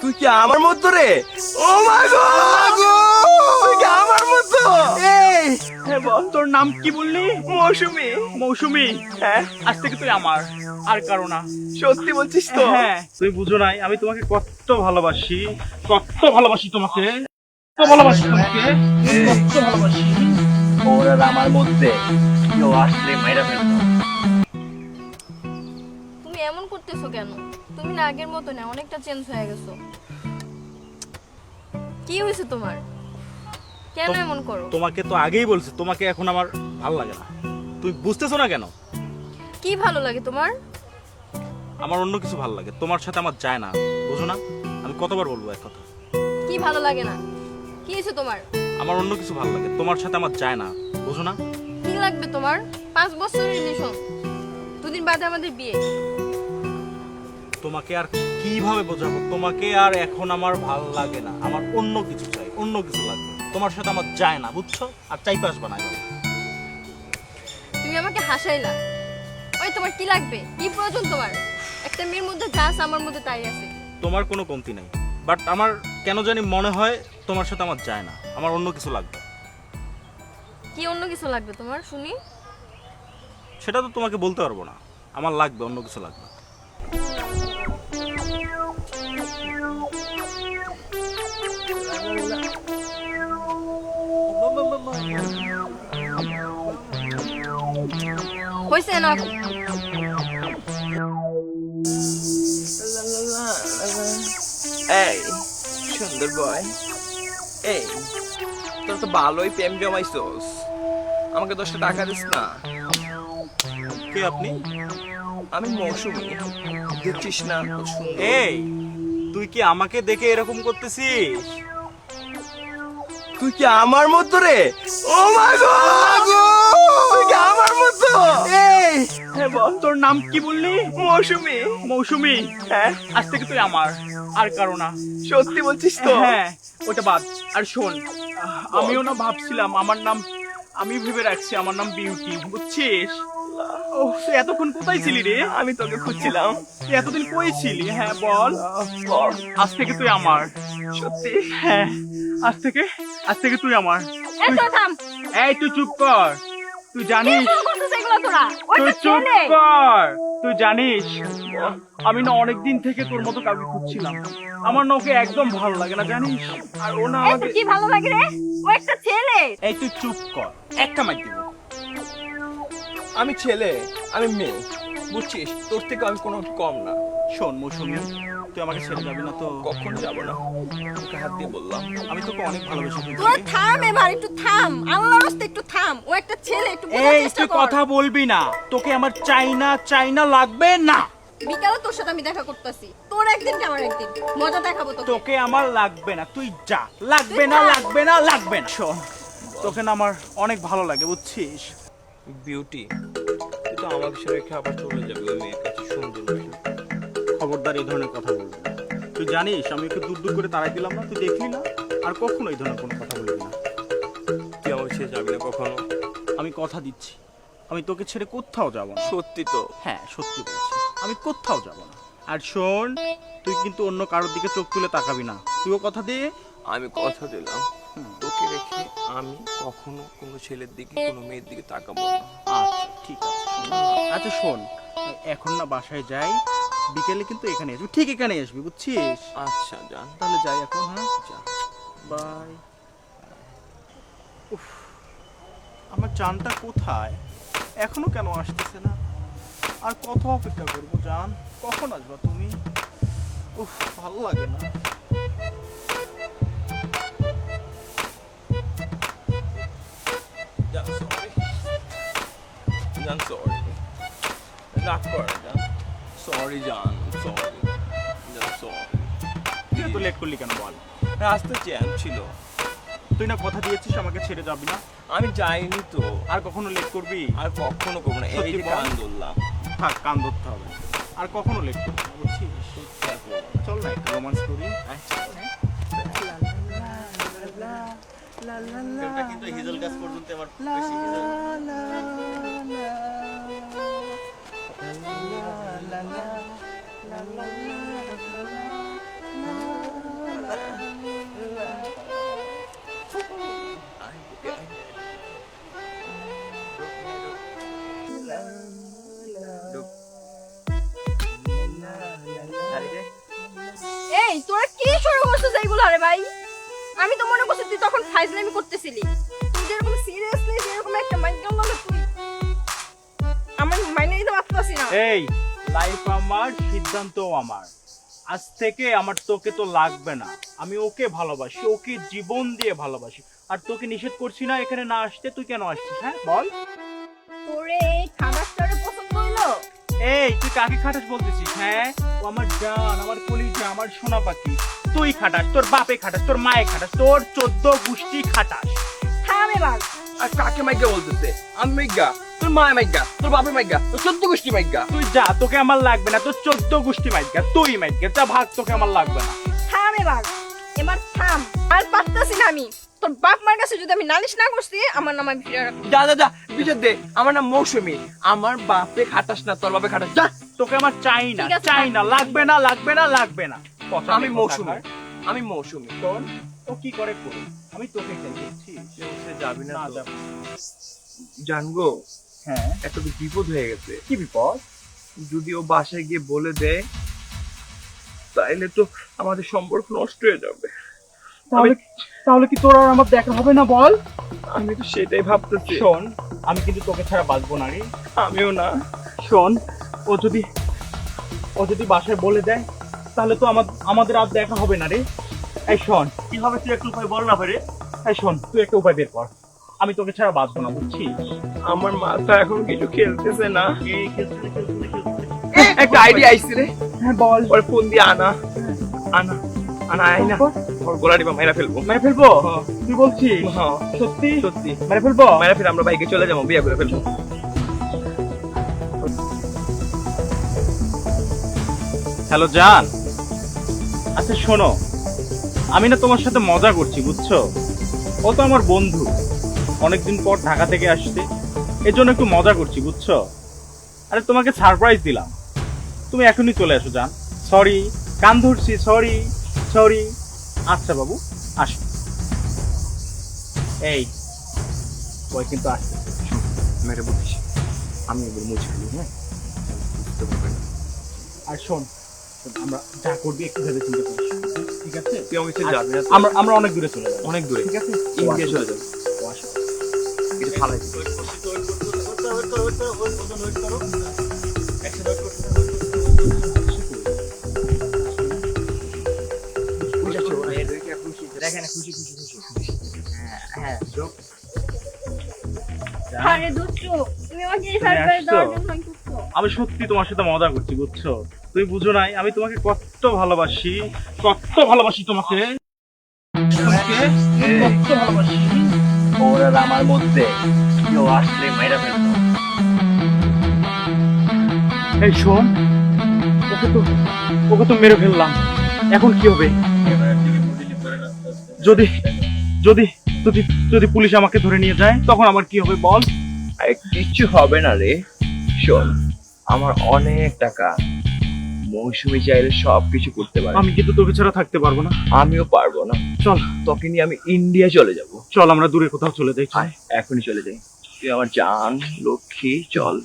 তুই কি আমার মতো রে? ও মা গো, তুই কি আমার মতো? এই হ্যাঁ বল, তোর নাম কি বললি? মৌসুমী। মৌসুমী। হ্যাঁ, আজ থেকে তুই আমার, আর কারো না। সত্যি বলছিস তো? হ্যাঁ, তুই বুঝো নাই আমি তোমাকে কত ভালোবাসি, কত ভালোবাসি তোমাকে, কত ভালোবাসি তোমাকে, কত ভালোবাসি। ওরা আমার মধ্যে কেউ আসলে মাইরা ফেলবো। তুমি এমন করতেছো কেন? তুমি না আগের মতো না, অনেকটা চেঞ্জ হয়ে গেছো। কি হয়েছে তোমার? কেন এমন করো? তোমাকে তো আগেই বলছি তোমাকে এখন আমার ভালো লাগে না, তুই বুঝতেছো না কেন? কি ভালো লাগে তোমার? আমার অন্য কিছু ভালো লাগে, তোমার সাথে আমার যায় না, বুঝো না? আমি কতবার বলবো এক কথা? কি ভালো লাগে না? কি হয়েছে তোমার? আমার অন্য কিছু ভালো লাগে, তোমার সাথে আমার যায় না, বুঝো না? কি লাগবে তোমার? 5 বছরের রিলেশন, দুদিন বাদে আমাদের বিয়ে। তোমাকে আর কিভাবে বোঝাবো? তোমাকে আর এখন আমার ভালো লাগে না, আমার অন্য কিছু চাই, অন্য কিছু লাগবে। তোমার সাথে আমার যায় না, বুঝছো? আর চাইতে আসবা না। তুমি আমাকে হাসাইলা। ওই তোমার কি লাগবে? কি প্রয়োজন তোমার? একটা মেয়ের মধ্যে যা আছে আমার মধ্যে তাই আছে। তোমার কোনো কমতি নাই, বাট আমার কেন জানি মনে হয় তোমার সাথে আমার যায় না, আমার অন্য কিছু লাগবে। কি অন্য কিছু লাগবে তোমার শুনি? সেটা তো তোমাকে বলতে পারবো না, আমার লাগবে, অন্য কিছু লাগবে। হইছে না? এই সুন্দর বয়, এই তোর তো ভালোই প্রেম জমাইছস, আমাকে 10টা টাকা দিস না? কে আপনি? আমি মৌসুমী, দেখছিস না কত সুন্দর? এই তুই কি আমাকে দেখে এরকম করতেছিস? তুই কি আমার মতো রে? ও মা গো, তুই কি আমার মতো? এই হ্যাঁ বল, তোর নাম কি বললি? মৌসুমী। মৌসুমী। হ্যাঁ, আজ থেকে তুই আমার, আর কারো না। সত্যি বলছিস তো? হ্যাঁ, ওটা বাদ। আর শোন, আমিও না ভাবছিলাম আমার নাম, আমি ভেবে রাখছি আমার নাম বিউটি, বুঝছিস? ও তুই এতক্ষণ কোথায় ছিলি রে? আমি তোকে খুঁজছিলাম। তুই এতদিন কই ছিলি? হ্যাঁ বল। বল, আজ থেকে তুই আমার। সত্যি? হ্যাঁ, আজ থেকে তুই আমার। এই তো থাম। এই তুই চুপ কর। তুই জানিস, কি করছিস এগুলো তোরা? তুই ওইটা চুপ ছেলে। কর। তুই জানিস আমি না অনেকদিন থেকে তোর মতো কাউকে খুঁজছিলাম, আমার না ওকে একদম ভালো লাগে না, জানিস? আর ও না এই আমাকে। তো কি ভালো লাগে রে? ও একটা ছেলে। এই তুই চুপ কর, একটা মাইর দিব। আমি ছেলে, আমি মেয়ে, বুঝছিস? তোর থেকে আমি কোনো কম না। শোন মৌসুমী, তুই আমাকে ছেড়ে যাবি না তো? কখনো যাবো না, তোকে হাত দিয়ে বললাম। আমি তোকে অনেক ভালোবেসে ফেলছি। তোরা থাম এবার, একটু থাম। আল্লাহর রাস্তায় একটু থাম। ও একটা ছেলে, একটু বোঝার এই চেষ্টা তুই কর। কথা বলবি না, তোকে আমার চাইনা লাগবে না। বিকালে তোর সাথে আমি দেখা করতেছি। তোর একদিন কি আমার একদিন। মজা দেখাবো তোকে। তোকে আমার লাগবে না, তুই যা। লাগবে না, লাগবে না, লাগবে না। শোন, তোকে না আমার অনেক ভালো লাগে, বুঝছিস? বিউটি, তুই তো আমাকে রেখে আবার চলে যাবি ওই মেয়ের কাছে, সুন্দর মেয়ে। খবরদার এই ধরনের কথা বলবি না। তুই জানিস আমি ওকে দূর দূর করে তাড়াই দিলাম না, তুই দেখলি না? আর কখনো এই ধরনের কোনো কথা বলবি না। তুই আমাকে ছেড়ে যাবি না কখনো? আমি কথা দিচ্ছি, আমি তোকে ছেড়ে কোথাও যাব না। সত্যি তো? হ্যাঁ সত্যি বলছি, আমি কোথাও যাব না। আর শোন, তুই কিন্তু অন্য কারোর দিকে চোখ তুলে তাকাবি না, তুইও কথা দে। আমি কথা দিলাম, তোকে রেখে আমি কখনো কোনো ছেলের দিকে, কোনো মেয়ের দিকে তাকাবো না। আচ্ছা ঠিক আছে। আচ্ছা শোন, এখন না বাসায় যাই, বিকেলে কিন্তু এখানে আসবি, ঠিক এখানে আসবি, বুঝছিস? আচ্ছা জান, তাহলে যাই এখন। হ্যাঁ যা। বাই। উফ, আমার জানটা কোথায়? এখনো কেন আসতেছে না? আর কত অপেক্ষা করবো জান? কখন আসবা তুমি? উফ, ভালো লাগে না। জান সরি, জান সরি, রাগ কর না জান। সরি জান, সরি জান, সরি। তুই এত লেট করলি কেন বল? রাস্তা জ্যাম ছিল। তুই না কথা দিয়েছিস আমাকে ছেড়ে যাবি না। আমি যাইনি তো, আর কখনো লেট করবি? আর কখনো করবো না। এই সত্যি যে বল। কান ধরলাম, থাক, কান ধরতে হবে না। আর কখনো লেট করবি না, বুঝছিস? চল না একটু রোমান্স করি। কিন্তু হিজল গাছ পর্যন্ত আমার বেশি হিজল। এই তোরা কি শুরু করছিস এইগুলো? আরে ভাই, আমি তো মনে করছি তুই তখন ফাইজলামি করতেছিলি। তুই যেরকম সিরিয়াসলি যেরকম একটা মাইন্ড গেল তুই আমার মাইনে নিতে পারতাছি না। এই লাইফ আমার, সিদ্ধান্ত আমার। আজ থেকে আমার তোকে তো লাগবে না। আমি ওকে ভালোবাসি, ওকে জীবন দিয়ে ভালোবাসি। আর তোকে নিষেধ করছি না এখানে না আসতে। তুই কেন আসছিস? হ্যাঁ বল। তোরে এই খাবারটারে পছন্দ হইলো? এই তুই কাকে খাটাস বলতেছিস? হ্যাঁ, ও আমার জান, আমার কলিজা, আমার সোনা পাখি। তুই খাটাস, তোর বাপে খাটাস, তোর মায়ে খাটাস, তোর 14 গোষ্ঠী খাটাস। থাম এবার। আর কাকে মাইগা বলতেছে? আমি মাইগা, তোর মা মাইগা, তোর বাপে মাইগা, তোর 14 গোষ্ঠী মাইগা। তুই যা, তোকে আমার লাগবে না। তোর 14 গোষ্ঠী মাইকা, তুই মাইকা, যা ভাগ, তোকে আমার লাগবে না। থাম এবার, এবার থাম। আর পারতাছি না আমি। তোর বাপ মার কাছে যদি আমি নালিশ না করছি, আমার নাম আমি ফিরে রাখবো। যা যা যা, বিচার দে। আমার নাম মৌসুমী। আমার বাপে খাটাস না, তোর বাপে খাটাস। যা। তোকে আমার চাই না, ঠিক আছে, চাই না, লাগবে না, লাগবে না, লাগবে না। কথা আমি নেই, মৌসুমী, কথা নয়। আমি মৌসুমী। শোন, ও কি করে করুন, আমি তোকে চাই দেখছি। যাবি না না তো? যাব। জানগো, হ্যাঁ, একটা তো বিপদ হয়ে গেছে। কি বিপদ? যদি ও বাসায় গিয়ে বলে দেয়, তাইলে তো আমাদের সম্পর্ক নষ্ট হয়ে যাবে। তাহলে তাহলে কি তোর আর আমার দেখা হবে না? বল। আমি তো সেটাই ভাবতেছি। শোন, আমি কিন্তু তোকে ছাড়া বাঁচবো না রে। আমিও না। শোন, ও যদি বাসায় বলে দেয়, তাহলে তো আমাদের আর দেখা হবে না রে। এই শোন, কি হবে তুই একটু উপায় বল না ভাই রে। এই শোন, তুই একটা উপায় বের কর। আমি তোকে ছাড়া বাঁচবো না, বুঝছিস? আমার মাথা এখন কিছু খেলতেছে না। এই খেলতে খেলতে খেলতে একটা আইডিয়া আইছে রে। হ্যাঁ বল। ওর ফোন দিয়ে আনা আনা আনা আইনা ওর গোলা ডিবা মাইরা ফেলবো। মেরে ফেলবো? হ্যাঁ। তুই বলছিস? হ্যাঁ, সত্যি? সত্যি মেরে ফেলবো? মাইরা ফেলে আমরা বাইকে চলে যাবো, বিয়ে করে ফেলবো। হ্যালো জান, আচ্ছা শোনো, আমি না তোমার সাথে মজা করছি, বুঝছো? ও তো আমার বন্ধু, অনেকদিন পর ঢাকা থেকে আসছে, এর জন্য একটু মজা করছি, বুঝছো? আরে তোমাকে সারপ্রাইজ দিলাম, তুমি এখনই চলে আসো জান। সরি, কান ধরছি, সরি সরি। আচ্ছা বাবু, আসো। এই ওই কিন্তু আসতেছে। মেরে বলিস আমি এবার মুছে ফেলি। হ্যাঁ, বুঝতে পারবে না। আর শোন, আমরা যা করবি একটু ভেবে চিন্তা করিস, ঠিক আছে? তুই আমাকে ছেড়ে যাবি না তো? আমরা অনেক দূরে চলে যাবো, অনেক দূরে, ঠিক আছে? ইন্ডিয়া চলে যাবো। ও আসো। এটা ফালাই দিবি। আরে দুষ্টু, তুমি আমাকে এই সারপ্রাইজ দেওয়ার জন্য করছো? আমি সত্যি তোমার সাথে মজা করছি, বুঝছো? তুমি বুঝো নাই আমি তোমাকে কত ভালোবাসি, কত ভালোবাসি তোমাকে, কত ভালোবাসি। ওর আর আমার মধ্যে কেউ আসলে মাইরা ফেলবো। এই শোন, ওকে তো মেরে ফেললাম, এখন কি হবে? যদি যদি যদি যদি পুলিশ আমাকে ধরে নিয়ে যায়, তখন আমার কি হবে বল? আরে কিচ্ছু হবে না রে। শোন, আমার অনেক টাকা, মৌসুমী চাইলে সবকিছু করতে পারে। আমি কিন্তু তোকে ছাড়া থাকতে পারবো না। আমিও পারবো না। চল, তোকে নিয়ে আমি ইন্ডিয়া চলে যাব। চল আমরা দূরে কোথাও চলে যাই। আয়, এখনই চলে যাই। তুই আমার জান, লক্ষ্মী, চল।